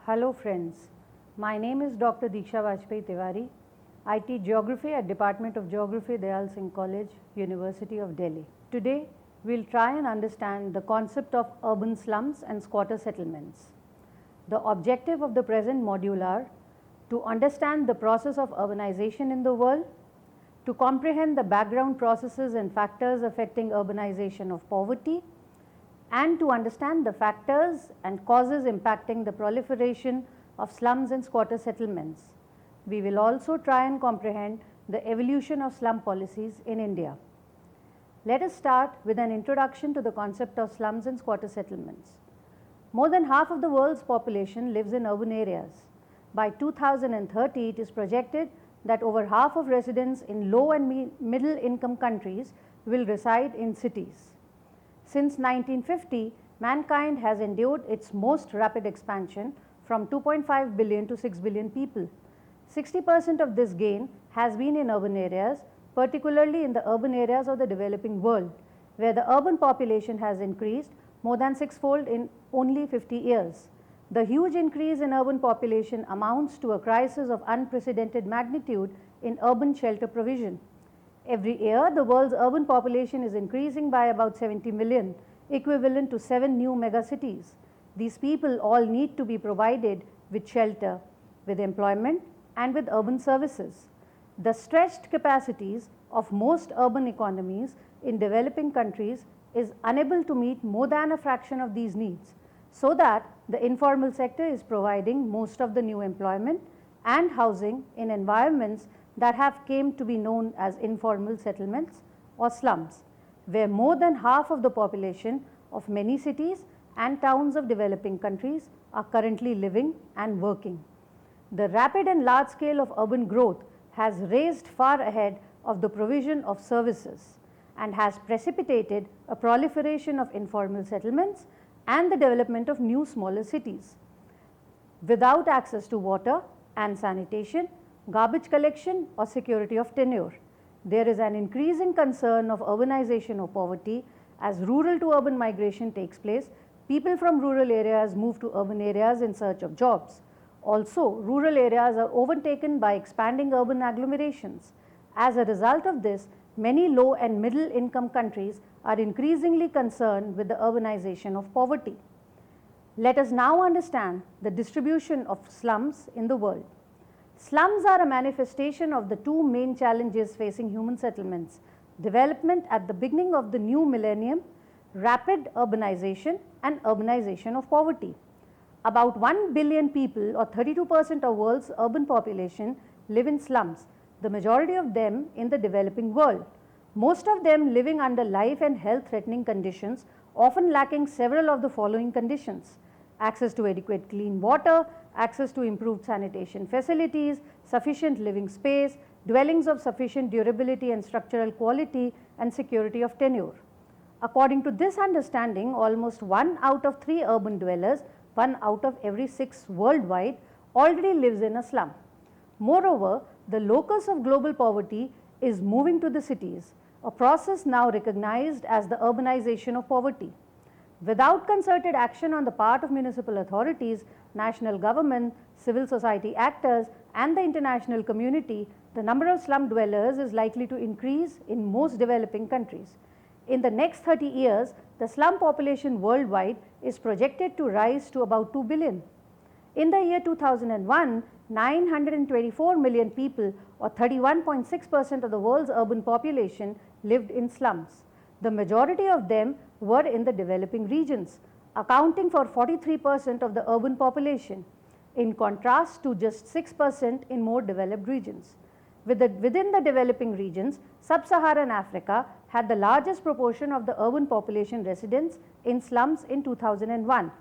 Hello friends, my name is Dr. Diksha Vajpayee Tiwari. I teach Geography at Department of Geography, Dayal Singh College, University of Delhi. Today, we'll try and understand the concept of urban slums and squatter settlements. The objective of the present module are to understand the process of urbanization in the world, to comprehend the background processes and factors affecting urbanization of poverty, and to understand the factors and causes impacting the proliferation of slums and squatter settlements. We will also try and comprehend the evolution of slum policies in India. Let us start with an introduction to the concept of slums and squatter settlements. More than half of the world's population lives in urban areas. By 2030, it is projected that over half of residents in low and middle income countries will reside in cities. Since 1950, mankind has endured its most rapid expansion from 2.5 billion to 6 billion people. 60% of this gain has been in urban areas, particularly in the urban areas of the developing world, where the urban population has increased more than sixfold in only 50 years. The huge increase in urban population amounts to a crisis of unprecedented magnitude in urban shelter provision. Every year, the world's urban population is increasing by about 70 million, equivalent to 7 new megacities. These people all need to be provided with shelter, with employment, and with urban services. The stretched capacities of most urban economies in developing countries is unable to meet more than a fraction of these needs, so that the informal sector is providing most of the new employment and housing in environments that have came to be known as informal settlements or slums, where more than half of the population of many cities and towns of developing countries are currently living and working. The rapid and large scale of urban growth has raced far ahead of the provision of services and has precipitated a proliferation of informal settlements and the development of new smaller cities. Without access to water and sanitation, garbage collection or security of tenure, there is an increasing concern of urbanization or poverty. As rural to urban migration takes place, people from rural areas move to urban areas in search of jobs. Also, rural areas are overtaken by expanding urban agglomerations. As a result of this, many low and middle income countries are increasingly concerned with the urbanization of poverty. Let us now understand the distribution of slums in the world. Slums are a manifestation of the two main challenges facing human settlements: development at the beginning of the new millennium, rapid urbanization, and urbanization of poverty. About 1 billion people, or 32% of world's urban population, live in slums, the majority of them in the developing world. Most of them living under life and health threatening conditions, often lacking several of the following conditions: access to adequate clean water, access to improved sanitation facilities, sufficient living space, dwellings of sufficient durability and structural quality, and security of tenure. According to this understanding, almost 1 out of 3 urban dwellers, 1 out of every 6 worldwide, already lives in a slum. Moreover, the locus of global poverty is moving to the cities, a process now recognized as the urbanization of poverty. Without concerted action on the part of municipal authorities, national government, civil society actors, and the international community, the number of slum dwellers is likely to increase in most developing countries. In the next 30 years, the slum population worldwide is projected to rise to about 2 billion. In the year 2001, 924 million people, or 31.6% of the world's urban population, lived in slums. The majority of them were in the developing regions, accounting for 43% of the urban population, in contrast to just 6% in more developed regions. Within the developing regions, sub-Saharan Africa had the largest proportion of the urban population residents in slums in 2001,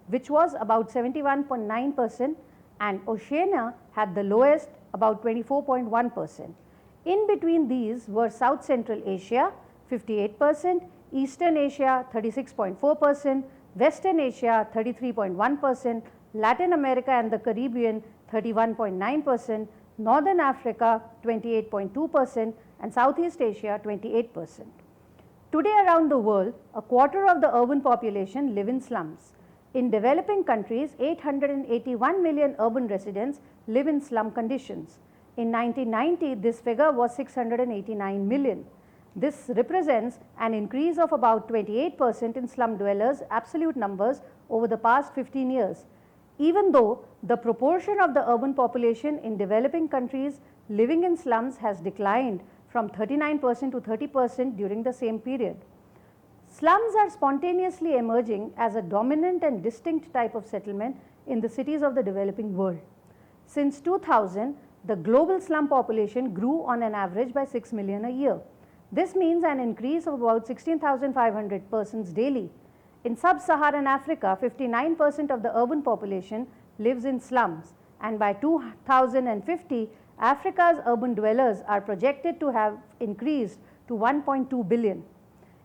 which was about 71.9%, and Oceania had the lowest, about 24.1%. In between these were South Central Asia, 58%, Eastern Asia, 36.4%, Western Asia, 33.1%, Latin America and the Caribbean, 31.9%, Northern Africa, 28.2%, and Southeast Asia, 28%. Today around the world, a quarter of the urban population live in slums. In developing countries, 881 million urban residents live in slum conditions. In 1990, this figure was 689 million. This represents an increase of about 28% in slum dwellers' absolute numbers over the past 15 years, even though the proportion of the urban population in developing countries living in slums has declined from 39% to 30% during the same period. Slums are spontaneously emerging as a dominant and distinct type of settlement in the cities of the developing world. Since 2000, the global slum population grew on an average by 6 million a year. This means an increase of about 16,500 persons daily. In sub-Saharan Africa, 59% of the urban population lives in slums, and by 2050, Africa's urban dwellers are projected to have increased to 1.2 billion.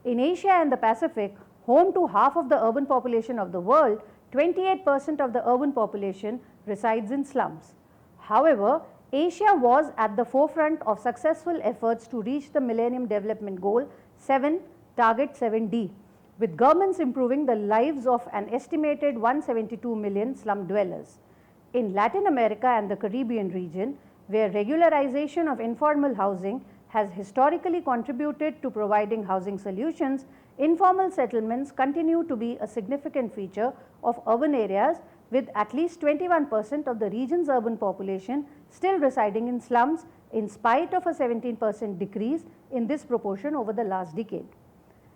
In Asia and the Pacific, home to half of the urban population of the world, 28% of the urban population resides in slums. However, Asia was at the forefront of successful efforts to reach the Millennium Development Goal 7, Target 7D, with governments improving the lives of an estimated 172 million slum dwellers. In Latin America and the Caribbean region, where regularization of informal housing has historically contributed to providing housing solutions, informal settlements continue to be a significant feature of urban areas, with at least 21% of the region's urban population still residing in slums, in spite of a 17% decrease in this proportion over the last decade.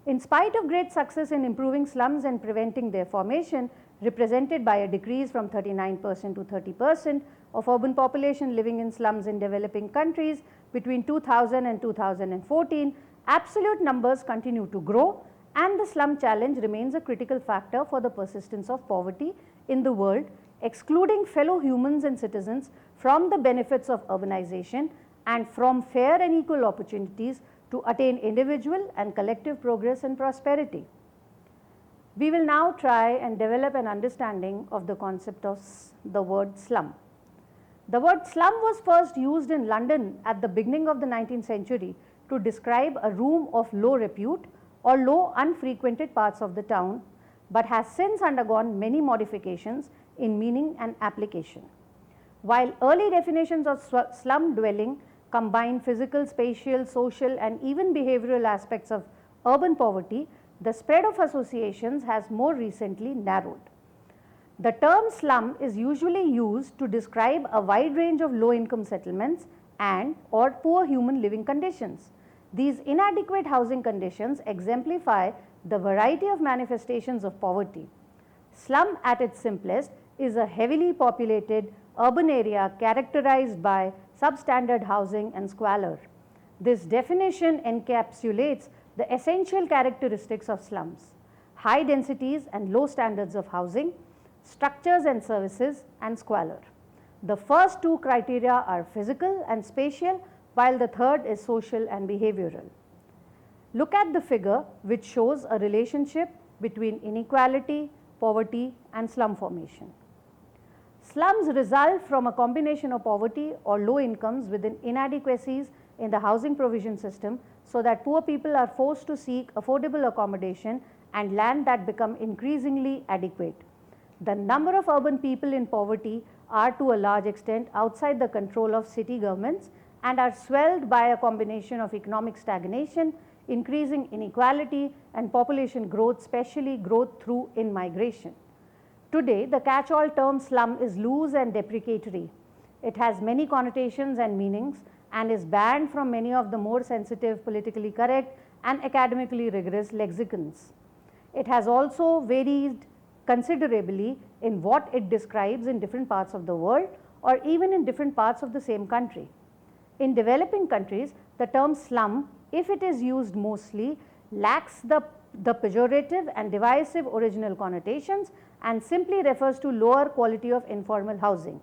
In spite of great success in improving slums and preventing their formation, represented by a decrease from 39% to 30% of urban population living in slums in developing countries between 2000 and 2014, absolute numbers continue to grow, and the slum challenge remains a critical factor for the persistence of poverty in the world, excluding fellow humans and citizens from the benefits of urbanization and from fair and equal opportunities to attain individual and collective progress and prosperity. We will now try and develop an understanding of the concept of the word slum. The word slum was first used in London at the beginning of the 19th century to describe a room of low repute or low unfrequented parts of the town, but has since undergone many modifications in meaning and application. While early definitions of slum dwelling combine physical, spatial, social, and even behavioral aspects of urban poverty, the spread of associations has more recently narrowed. The term slum is usually used to describe a wide range of low-income settlements and or poor human living conditions. These inadequate housing conditions exemplify the variety of manifestations of poverty. Slum at its simplest is a heavily populated urban area characterized by substandard housing and squalor. This definition encapsulates the essential characteristics of slums: high densities and low standards of housing, structures and services, and squalor. The first two criteria are physical and spatial, while the third is social and behavioral. Look at the figure, which shows a relationship between inequality, poverty, and slum formation. Slums result from a combination of poverty or low incomes with inadequacies in the housing provision system, so that poor people are forced to seek affordable accommodation and land that become increasingly adequate. The number of urban people in poverty are to a large extent outside the control of city governments and are swelled by a combination of economic stagnation, increasing inequality, and population growth, especially growth through in-migration. Today, the catch-all term slum is loose and deprecatory. It has many connotations and meanings and is banned from many of the more sensitive, politically correct, and academically rigorous lexicons. It has also varied considerably in what it describes in different parts of the world or even in different parts of the same country. In developing countries, the term slum, if it is used mostly, lacks the pejorative and divisive original connotations and simply refers to lower quality of informal housing.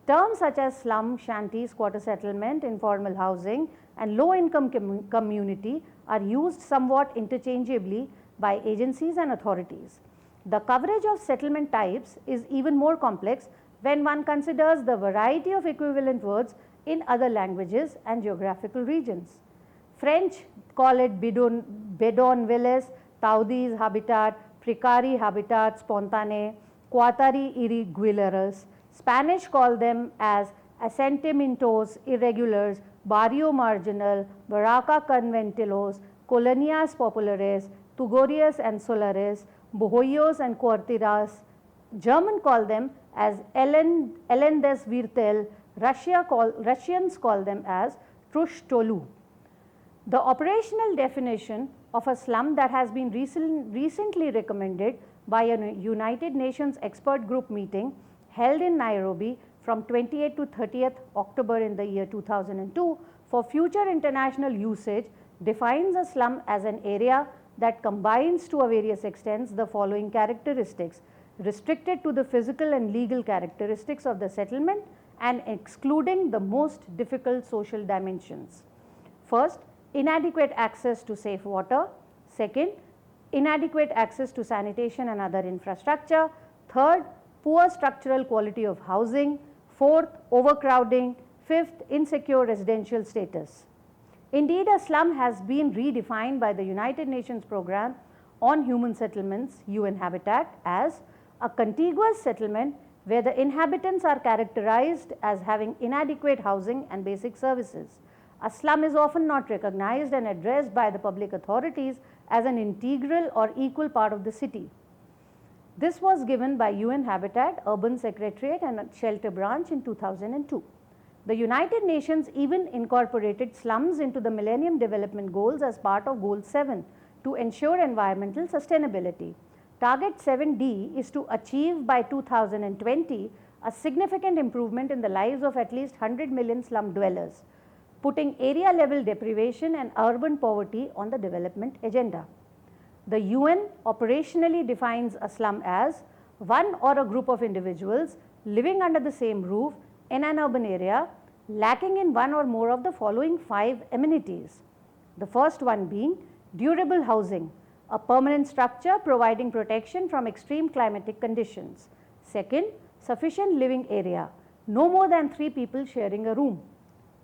Terms such as slum, shanty, squatter settlement, informal housing, and low-income community are used somewhat interchangeably by agencies and authorities. The coverage of settlement types is even more complex when one considers the variety of equivalent words in other languages and geographical regions. French call it bidonvilles, taudis habitat, precari habitat, spontané, Cuatari irregulares. Spanish call them as asentamientos irregulares, barrio marginal, barraca conventillos, colonias populares, tugorias and solares, bohojos and cuartiras. German call them as Elendes Viertel. Russians call them as Trushtolu. The operational definition of a slum that has been recently recommended by a United Nations expert group meeting held in Nairobi from 28th to 30th October in the year 2002 for future international usage defines a slum as an area that combines to a various extents the following characteristics: restricted to the physical and legal characteristics of the settlement and excluding the most difficult social dimensions. First, inadequate access to safe water. Second, inadequate access to sanitation and other infrastructure. Third, poor structural quality of housing. Fourth, overcrowding. Fifth, insecure residential status. Indeed, a slum has been redefined by the United Nations Programme on Human Settlements, UN Habitat, as a contiguous settlement where the inhabitants are characterized as having inadequate housing and basic services. A slum is often not recognized and addressed by the public authorities as an integral or equal part of the city. This was given by UN Habitat, Urban Secretariat and Shelter Branch in 2002. The United Nations even incorporated slums into the Millennium Development Goals as part of Goal 7 to ensure environmental sustainability. Target 7D is to achieve by 2020 a significant improvement in the lives of at least 100 million slum dwellers, putting area level deprivation and urban poverty on the development agenda. The UN operationally defines a slum as one or a group of individuals living under the same roof in an urban area lacking in one or more of the following 5 amenities. The first one being durable housing, a permanent structure providing protection from extreme climatic conditions. Second, sufficient living area, no more than 3 people sharing a room.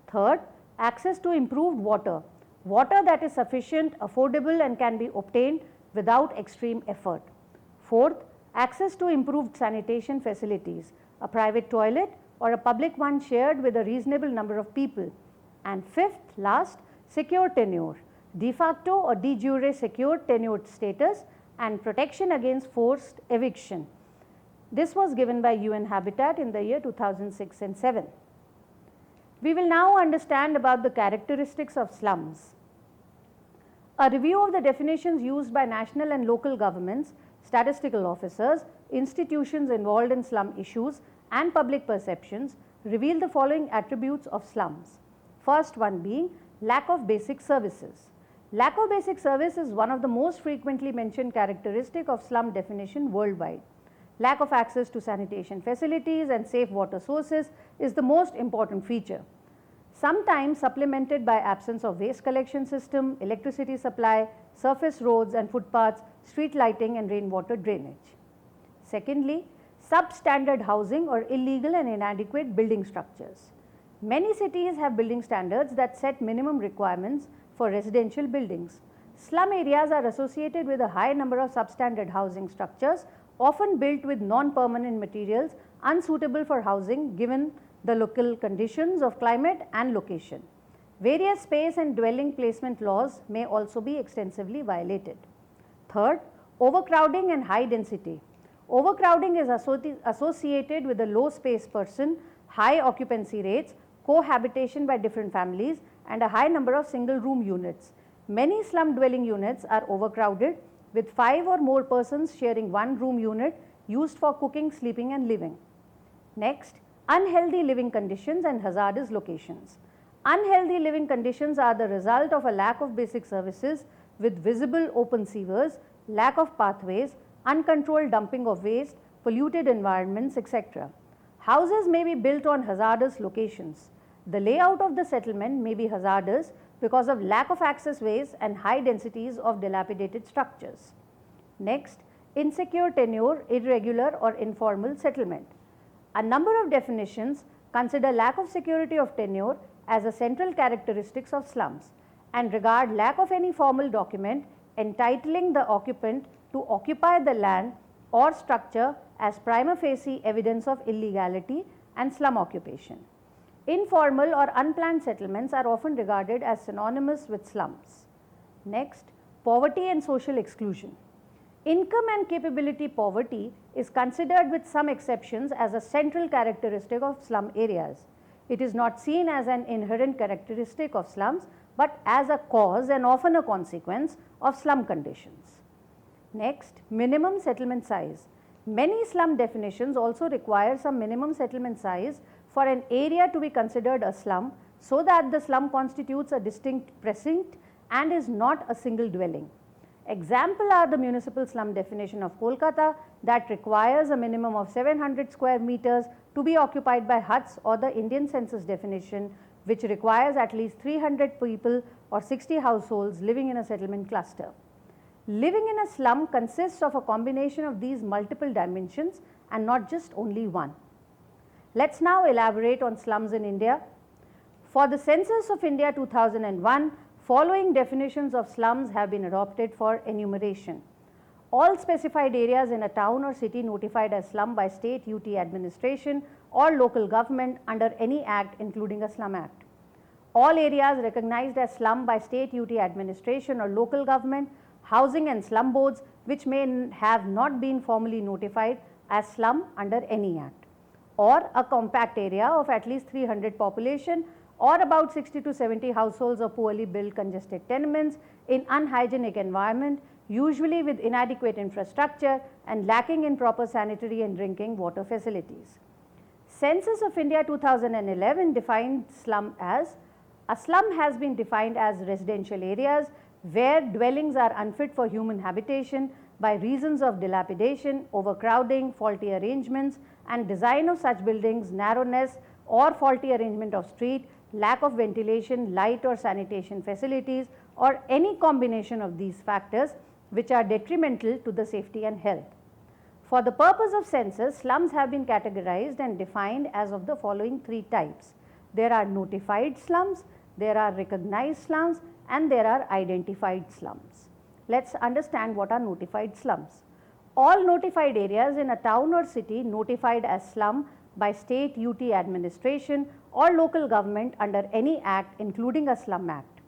Third, access to improved water, water that is sufficient, affordable and can be obtained without extreme effort. Fourth, access to improved sanitation facilities, a private toilet or a public one shared with a reasonable number of people. And fifth, last, secure tenure, de facto or de jure secure tenure status and protection against forced eviction. This was given by UN Habitat in the year 2006 and 7. We will now understand about the characteristics of slums. A review of the definitions used by national and local governments, statistical officers, institutions involved in slum issues and public perceptions reveal the following attributes of slums. First one being lack of basic services. Lack of basic service is one of the most frequently mentioned characteristic of slum definition worldwide. Lack of access to sanitation facilities and safe water sources is the most important feature, sometimes supplemented by absence of waste collection system, electricity supply, surface roads and footpaths, street lighting and rainwater drainage. Secondly, substandard housing or illegal and inadequate building structures. Many cities have building standards that set minimum requirements for residential buildings. Slum areas are associated with a high number of substandard housing structures, often built with non-permanent materials unsuitable for housing given the local conditions of climate and location. Various space and dwelling placement laws may also be extensively violated. Third, overcrowding and high density. Overcrowding is associated with a low space person, high occupancy rates, cohabitation by different families, and a high number of single room units. Many slum dwelling units are overcrowded with 5 or more persons sharing one room unit used for cooking, sleeping and living. Next, unhealthy living conditions and hazardous locations. Unhealthy living conditions are the result of a lack of basic services with visible open sewers, lack of pathways, uncontrolled dumping of waste, polluted environments, etc. Houses may be built on hazardous locations. The layout of the settlement may be hazardous because of lack of access ways and high densities of dilapidated structures. Next, insecure tenure, irregular or informal settlement. A number of definitions consider lack of security of tenure as a central characteristic of slums and regard lack of any formal document entitling the occupant to occupy the land or structure as prima facie evidence of illegality and slum occupation. Informal or unplanned settlements are often regarded as synonymous with slums. Next, poverty and social exclusion. Income and capability poverty is considered with some exceptions as a central characteristic of slum areas. It is not seen as an inherent characteristic of slums, but as a cause and often a consequence of slum conditions. Next, minimum settlement size. Many slum definitions also require some minimum settlement size for an area to be considered a slum, so that the slum constitutes a distinct precinct and is not a single dwelling. Example are the municipal slum definition of Kolkata that requires a minimum of 700 square meters to be occupied by huts, or the Indian census definition which requires at least 300 people or 60 households living in a settlement cluster. Living in a slum consists of a combination of these multiple dimensions and not just only one. Let's now elaborate on slums in India. For the Census of India 2001, following definitions of slums have been adopted for enumeration. All specified areas in a town or city notified as slum by state UT administration or local government under any act including a slum act. All areas recognized as slum by state UT administration or local government, housing and slum boards which may have not been formally notified as slum under any act, or a compact area of at least 300 population or about 60 to 70 households of poorly built congested tenements in unhygienic environment, usually with inadequate infrastructure and lacking in proper sanitary and drinking water facilities. Census of India 2011 defined slum as, a slum has been defined as residential areas where dwellings are unfit for human habitation by reasons of dilapidation, overcrowding, faulty arrangements and design of such buildings, narrowness or faulty arrangement of street, lack of ventilation, light or sanitation facilities, or any combination of these factors which are detrimental to the safety and health. For the purpose of census, slums have been categorized and defined as of the following three types. There are notified slums, there are recognized slums, and there are identified slums. Let's understand what are notified slums. All notified areas in a town or city notified as slum by state UT administration or local government under any act including a slum act.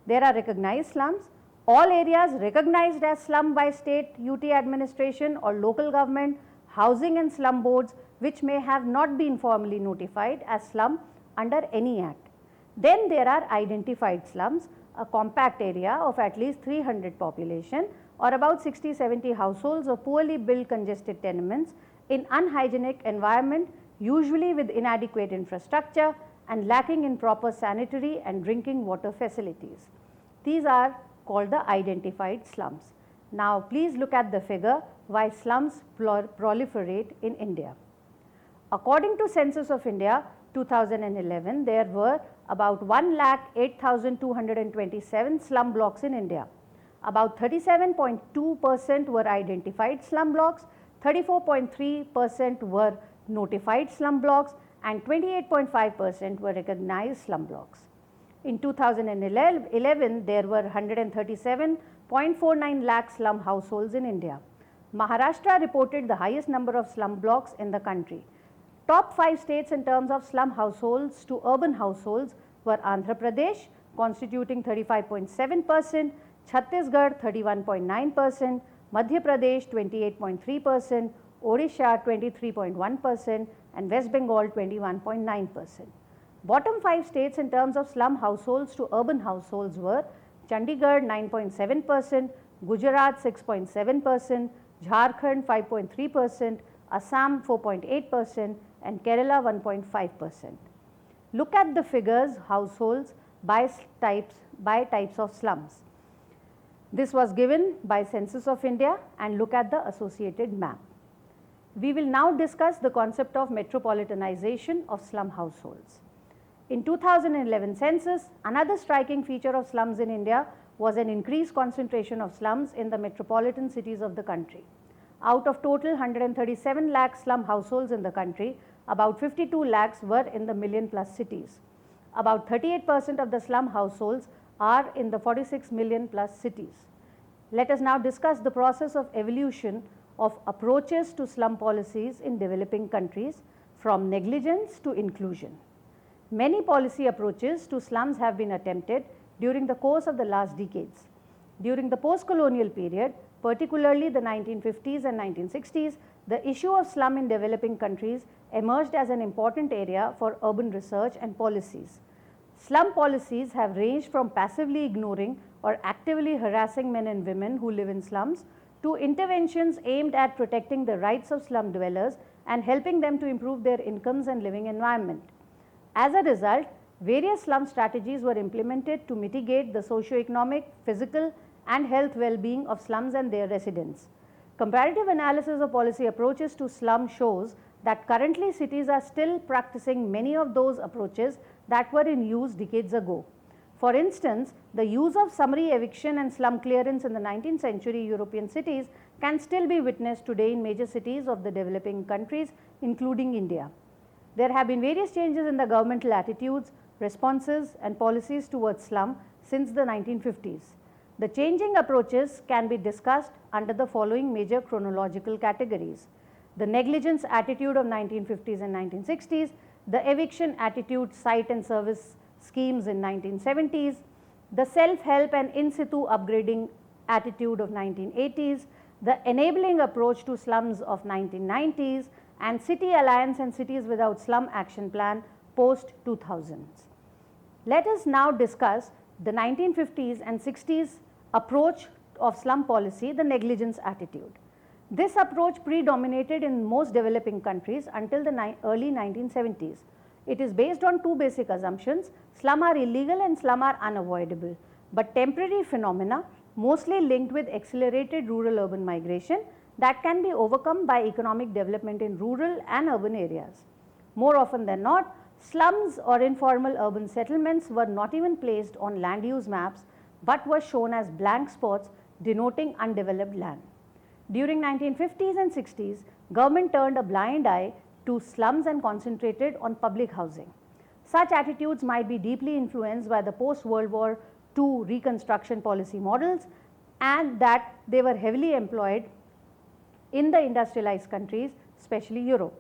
There are recognized slums. All areas recognized as slum by state UT administration or local government, housing and slum boards which may have not been formally notified as slum under any act. Then there are identified slums, a compact area of at least 300 population or about 60-70 households of poorly built congested tenements in unhygienic environment, usually with inadequate infrastructure and lacking in proper sanitary and drinking water facilities. These are called the identified slums. Now please look at the figure why slums proliferate in India. According to Census of India 2011, there were about 1,08,227 slum blocks in India. About 37.2% were identified slum blocks, 34.3% were notified slum blocks, and 28.5% were recognized slum blocks. In 2011, there were 137.49 lakh slum households in India. Maharashtra reported the highest number of slum blocks in the country. Top 5 states in terms of slum households to urban households were Andhra Pradesh constituting 35.7%, Chhattisgarh 31.9%, Madhya Pradesh 28.3%, Odisha 23.1% and West Bengal 21.9%. Bottom 5 states in terms of slum households to urban households were Chandigarh 9.7%, Gujarat 6.7%, Jharkhand 5.3%, Assam 4.8% and Kerala 1.5%. Look at the figures households by types of slums. This was given by Census of India, and look at the associated map. We will now discuss the concept of metropolitanization of slum households. In 2011 census, another striking feature of slums in India was an increased concentration of slums in the metropolitan cities of the country. Out of total 137 lakh slum households in the country, about 52 lakhs were in the million-plus cities. About 38% of the slum households are in the 46 million-plus cities. Let us now discuss the process of evolution of approaches to slum policies in developing countries, from negligence to inclusion. Many policy approaches to slums have been attempted during the course of the last decades. During the post-colonial period, particularly the 1950s and 1960s, the issue of slum in developing countries emerged as an important area for urban research and policies. Slum policies have ranged from passively ignoring or actively harassing men and women who live in slums to interventions aimed at protecting the rights of slum dwellers and helping them to improve their incomes and living environment. As a result, various slum strategies were implemented to mitigate the socio-economic, physical, and health well-being of slums and their residents. Comparative analysis of policy approaches to slum shows that currently cities are still practicing many of those approaches that were in use decades ago. For instance, the use of summary eviction and slum clearance in the 19th century European cities can still be witnessed today in major cities of the developing countries, including India. There have been various changes in the governmental attitudes, responses, and policies towards slum since the 1950s. The changing approaches can be discussed under the following major chronological categories: the negligence attitude of 1950s and 1960s, the eviction attitude, site and service schemes in 1970s, the self-help and in-situ upgrading attitude of 1980s, the enabling approach to slums of 1990s, and City Alliance and Cities Without Slum Action Plan post-2000s. Let us now discuss the 1950s and 60s approach of slum policy, the negligence attitude. This approach predominated in most developing countries until the early 1970s. It is based on two basic assumptions: slum are illegal and slum are unavoidable, but temporary phenomena mostly linked with accelerated rural-urban migration that can be overcome by economic development in rural and urban areas. More often than not, slums or informal urban settlements were not even placed on land use maps but were shown as blank spots denoting undeveloped land. During 1950s and 60s, government turned a blind eye to slums and concentrated on public housing. Such attitudes might be deeply influenced by the post-World War II reconstruction policy models, and that they were heavily employed in the industrialized countries, especially Europe.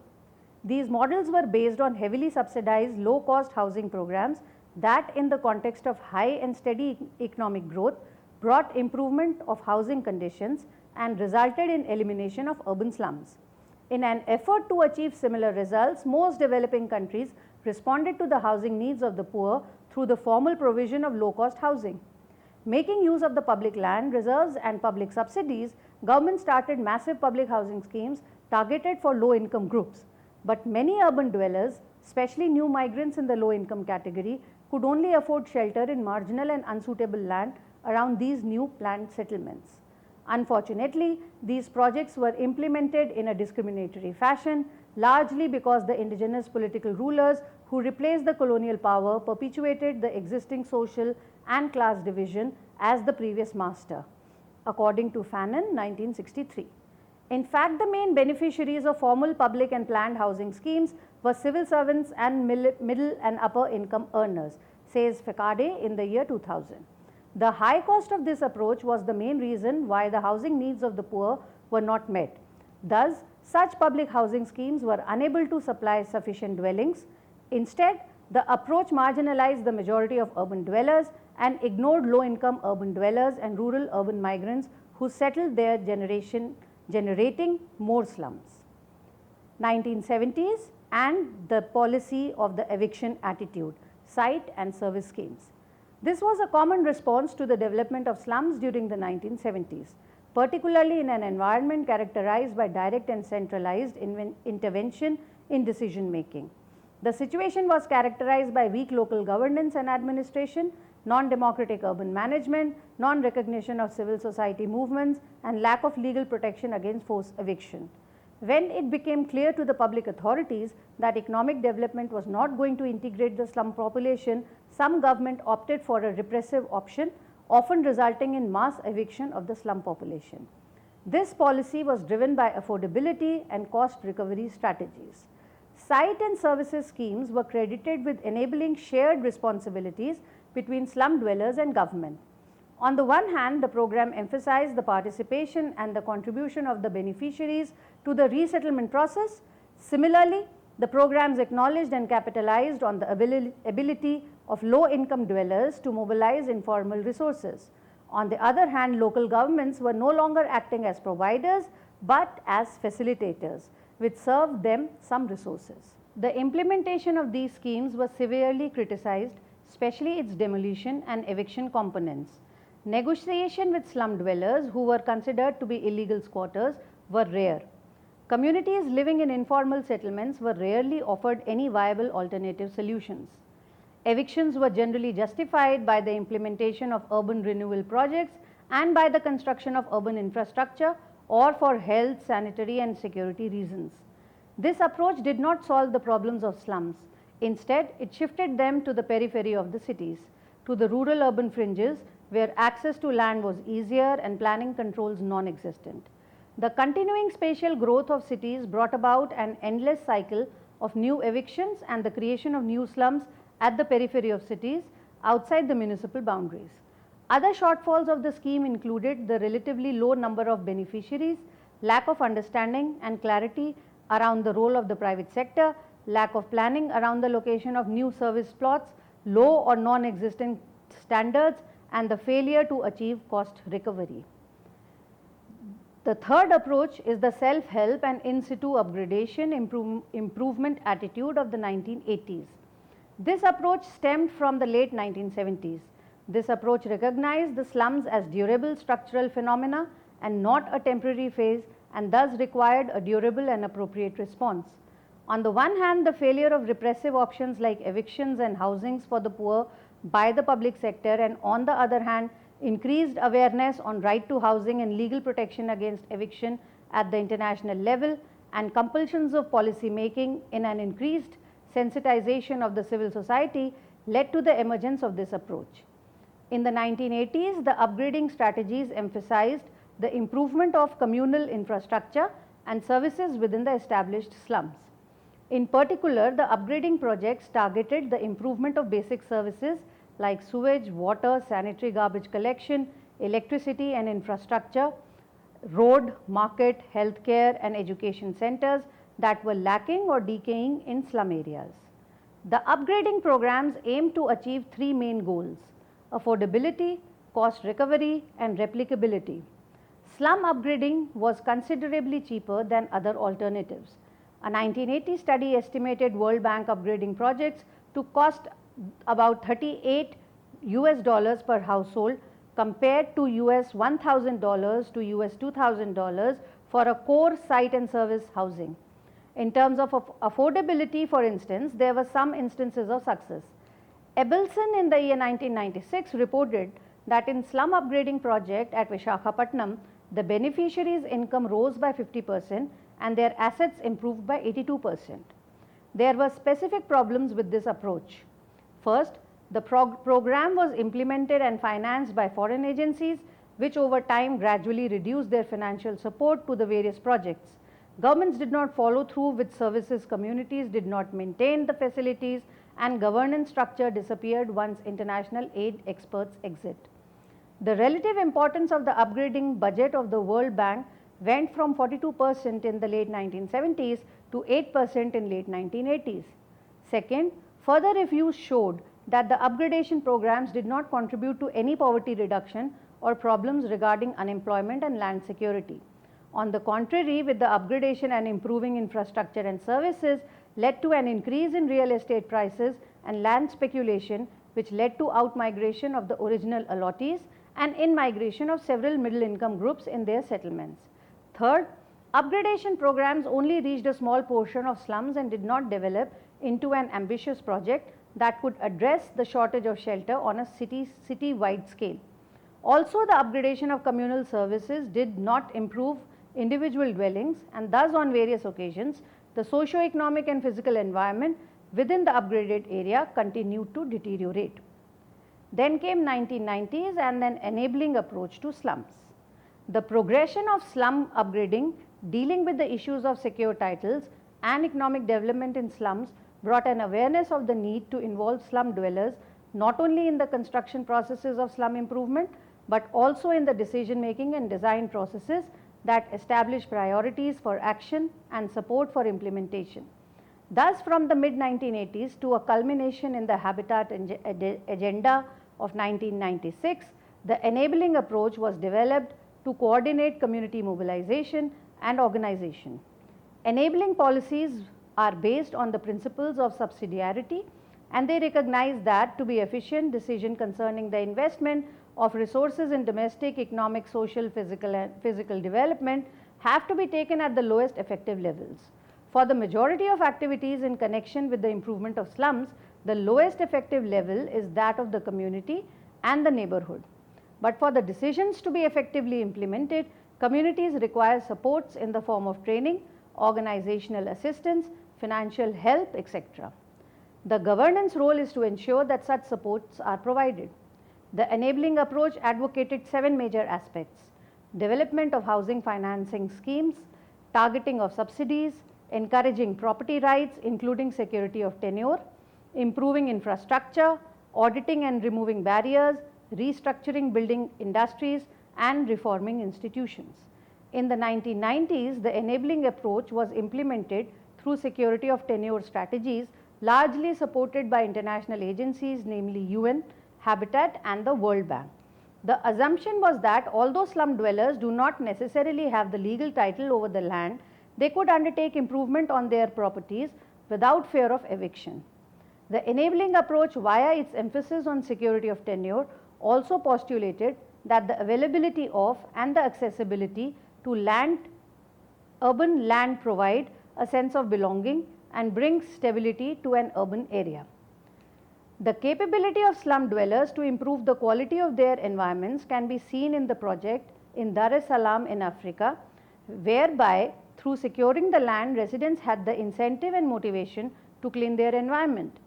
These models were based on heavily subsidized low-cost housing programs that, in the context of high and steady economic growth, brought improvement of housing conditions and resulted in elimination of urban slums. In an effort to achieve similar results, most developing countries responded to the housing needs of the poor through the formal provision of low-cost housing. Making use of the public land reserves and public subsidies, government started massive public housing schemes targeted for low-income groups. But many urban dwellers, especially new migrants in the low-income category, could only afford shelter in marginal and unsuitable land around these new planned settlements. Unfortunately, these projects were implemented in a discriminatory fashion, largely because the indigenous political rulers who replaced the colonial power perpetuated the existing social and class division as the previous master, according to Fanon, 1963. In fact, the main beneficiaries of formal public and planned housing schemes were civil servants and middle and upper income earners, says Fekade in the year 2000. The high cost of this approach was the main reason why the housing needs of the poor were not met. Thus, such public housing schemes were unable to supply sufficient dwellings. Instead, the approach marginalized the majority of urban dwellers and ignored low-income urban dwellers and rural urban migrants who settled there, generating more slums. 1970s and the policy of the eviction attitude, site and service schemes. This was a common response to the development of slums during the 1970s, particularly in an environment characterized by direct and centralized intervention in decision making. The situation was characterized by weak local governance and administration, non-democratic urban management, non-recognition of civil society movements, and lack of legal protection against forced eviction. When it became clear to the public authorities that economic development was not going to integrate the slum population, some government opted for a repressive option, often resulting in mass eviction of the slum population. This policy was driven by affordability and cost recovery strategies. Site and services schemes were credited with enabling shared responsibilities between slum dwellers and government. On the one hand, the program emphasized the participation and the contribution of the beneficiaries to the resettlement process. Similarly, the programs acknowledged and capitalized on the ability of low-income dwellers to mobilize informal resources. On the other hand, local governments were no longer acting as providers but as facilitators, which served them some resources. The implementation of these schemes was severely criticized, especially its demolition and eviction components. Negotiation with slum dwellers who were considered to be illegal squatters were rare. Communities living in informal settlements were rarely offered any viable alternative solutions. Evictions were generally justified by the implementation of urban renewal projects and by the construction of urban infrastructure or for health, sanitary and security reasons. This approach did not solve the problems of slums. Instead, it shifted them to the periphery of the cities, to the rural urban fringes where access to land was easier and planning controls non-existent. The continuing spatial growth of cities brought about an endless cycle of new evictions and the creation of new slums at the periphery of cities outside the municipal boundaries. Other shortfalls of the scheme included the relatively low number of beneficiaries, lack of understanding and clarity around the role of the private sector, lack of planning around the location of new service plots, low or non-existent standards, and the failure to achieve cost recovery. The third approach is the self-help and in-situ upgradation improvement attitude of the 1980s. This approach stemmed from the late 1970s. This approach recognized the slums as durable structural phenomena and not a temporary phase, and thus required a durable and appropriate response. On the one hand, the failure of repressive options like evictions and housings for the poor by the public sector, and on the other hand, increased awareness on right to housing and legal protection against eviction at the international level, and compulsions of policy making in an increased sensitization of the civil society led to the emergence of this approach. In the 1980s, the upgrading strategies emphasized the improvement of communal infrastructure and services within the established slums. In particular, the upgrading projects targeted the improvement of basic services like sewage, water, sanitary garbage collection, electricity and infrastructure, road, market, healthcare and education centers that were lacking or decaying in slum areas. The upgrading programs aimed to achieve three main goals: affordability, cost recovery and replicability. Slum upgrading was considerably cheaper than other alternatives. A 1980 study estimated World Bank upgrading projects to cost about $38 per household compared to $1,000 to $2,000 for a core site and service housing. In terms of affordability, for instance, there were some instances of success. Ebelson in the year 1996 reported that in slum upgrading project at Visakhapatnam, the beneficiaries' income rose by 50% and their assets improved by 82%. There were specific problems with this approach. First, the program was implemented and financed by foreign agencies, which over time gradually reduced their financial support to the various projects. Governments did not follow through with services, communities did not maintain the facilities, and governance structure disappeared once international aid experts exit. The relative importance of the upgrading budget of the World Bank went from 42% in the late 1970s to 8% in late 1980s. Second, further reviews showed that the upgradation programs did not contribute to any poverty reduction or problems regarding unemployment and land security. On the contrary, with the upgradation and improving infrastructure and services led to an increase in real estate prices and land speculation, which led to outmigration of the original allottees and in-migration of several middle-income groups in their settlements. Third, upgradation programs only reached a small portion of slums and did not develop into an ambitious project that could address the shortage of shelter on a city-wide scale. Also, the upgradation of communal services did not improve individual dwellings, and thus on various occasions, the socio-economic and physical environment within the upgraded area continued to deteriorate. Then came 1990s and an enabling approach to slums. The progression of slum upgrading, dealing with the issues of secure titles and economic development in slums, brought an awareness of the need to involve slum dwellers not only in the construction processes of slum improvement, but also in the decision making and design processes that establish priorities for action and support for implementation. Thus, from the mid-1980s to a culmination in the Habitat Agenda of 1996, the enabling approach was developed to coordinate community mobilization and organization. Enabling policies are based on the principles of subsidiarity, and they recognize that to be efficient, decision concerning the investment of resources in domestic, economic, social, physical development have to be taken at the lowest effective levels. For the majority of activities in connection with the improvement of slums, the lowest effective level is that of the community and the neighborhood. But for the decisions to be effectively implemented, communities require supports in the form of training, organizational assistance, financial help, etc. The governance role is to ensure that such supports are provided. The enabling approach advocated 7 major aspects: development of housing financing schemes, targeting of subsidies, encouraging property rights including security of tenure, improving infrastructure, auditing and removing barriers, restructuring building industries, and reforming institutions. In the 1990s, the enabling approach was implemented through security of tenure strategies, largely supported by international agencies, namely UN, Habitat, and the World Bank. The assumption was that although slum dwellers do not necessarily have the legal title over the land, they could undertake improvement on their properties without fear of eviction. The enabling approach, via its emphasis on security of tenure, also postulated that the availability of and the accessibility to urban land provide a sense of belonging and brings stability to an urban area. The capability of slum dwellers to improve the quality of their environments can be seen in the project in Dar es Salaam in Africa, whereby through securing the land, residents had the incentive and motivation to clean their environment.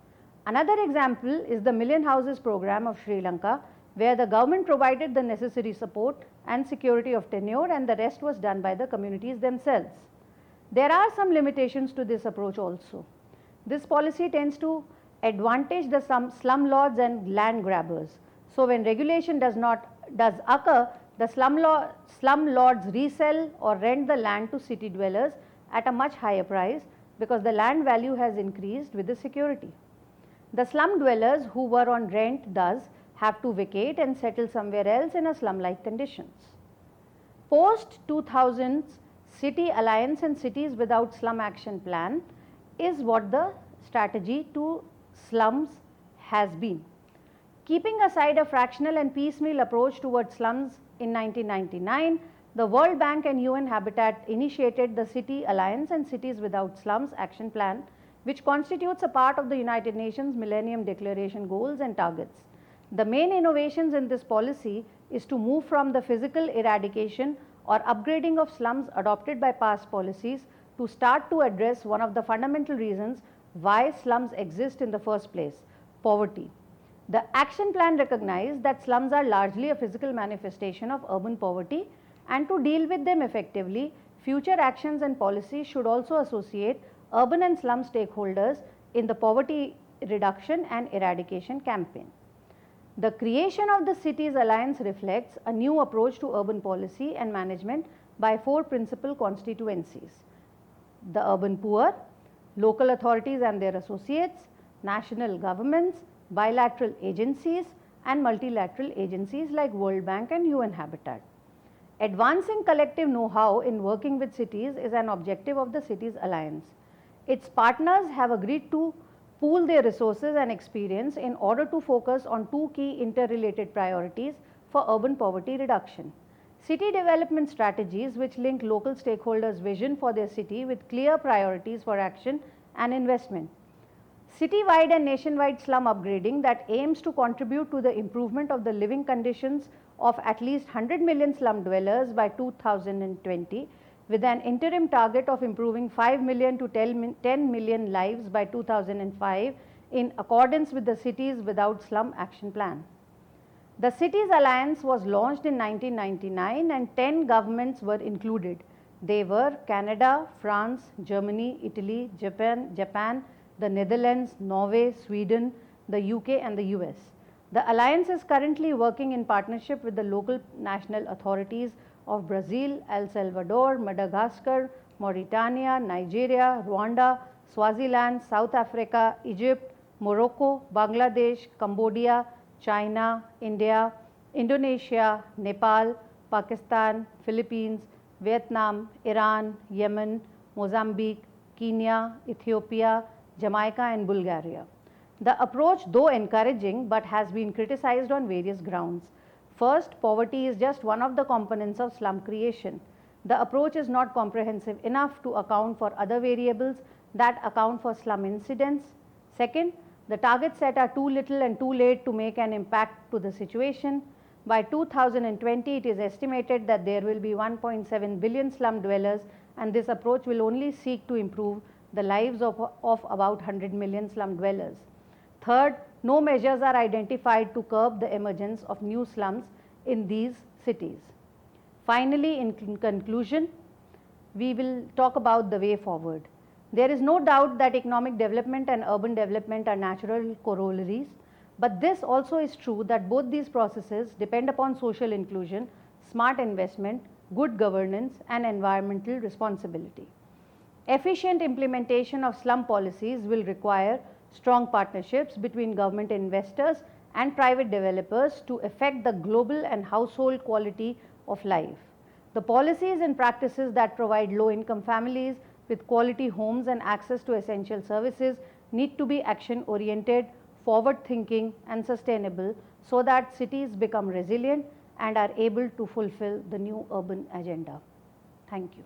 Another example is the Million Houses program of Sri Lanka, where the government provided the necessary support and security of tenure, and the rest was done by the communities themselves. There are some limitations to this approach also. This policy tends to advantage the slum lords and land grabbers. So when regulation does occur, the slum lords resell or rent the land to city dwellers at a much higher price because the land value has increased with the security. The slum dwellers who were on rent thus have to vacate and settle somewhere else in a slum-like conditions. Post 2000s, City Alliance and Cities Without Slum Action Plan is what the strategy to slums has been. Keeping aside a fractional and piecemeal approach towards slums in 1999, the World Bank and UN Habitat initiated the City Alliance and Cities Without Slums Action Plan, which constitutes a part of the United Nations Millennium Declaration goals and targets. The main innovations in this policy is to move from the physical eradication or upgrading of slums adopted by past policies to start to address one of the fundamental reasons why slums exist in the first place: poverty. The action plan recognized that slums are largely a physical manifestation of urban poverty, and to deal with them effectively, future actions and policies should also associate urban and slum stakeholders in the poverty reduction and eradication campaign. The creation of the Cities Alliance reflects a new approach to urban policy and management by 4 principal constituencies: the urban poor, local authorities and their associates, national governments, bilateral agencies, and multilateral agencies like World Bank and UN Habitat. Advancing collective know-how in working with cities is an objective of the Cities Alliance. Its partners have agreed to pool their resources and experience in order to focus on 2 key interrelated priorities for urban poverty reduction: city development strategies which link local stakeholders' vision for their city with clear priorities for action and investment; city-wide and nationwide slum upgrading that aims to contribute to the improvement of the living conditions of at least 100 million slum dwellers by 2020, with an interim target of improving 5 million to 10 million lives by 2005 in accordance with the Cities Without Slum Action Plan. The Cities Alliance was launched in 1999 and 10 governments were included. They were Canada, France, Germany, Italy, Japan, the Netherlands, Norway, Sweden, the UK and the US. The alliance is currently working in partnership with the local national authorities of Brazil, El Salvador, Madagascar, Mauritania, Nigeria, Rwanda, Swaziland, South Africa, Egypt, Morocco, Bangladesh, Cambodia, China, India, Indonesia, Nepal, Pakistan, Philippines, Vietnam, Iran, Yemen, Mozambique, Kenya, Ethiopia, Jamaica and Bulgaria. The approach, though encouraging, but has been criticized on various grounds. First, poverty is just one of the components of slum creation. The approach is not comprehensive enough to account for other variables that account for slum incidence. Second, the targets set are too little and too late to make an impact to the situation. By 2020, it is estimated that there will be 1.7 billion slum dwellers, and this approach will only seek to improve the lives of about 100 million slum dwellers. Third, no measures are identified to curb the emergence of new slums in these cities. Finally, in conclusion, we will talk about the way forward. There is no doubt that economic development and urban development are natural corollaries, but this also is true that both these processes depend upon social inclusion, smart investment, good governance, and environmental responsibility. Efficient implementation of slum policies will require strong partnerships between government investors and private developers to affect the global and household quality of life. The policies and practices that provide low-income families with quality homes and access to essential services need to be action-oriented, forward-thinking, and sustainable so that cities become resilient and are able to fulfill the new urban agenda. Thank you.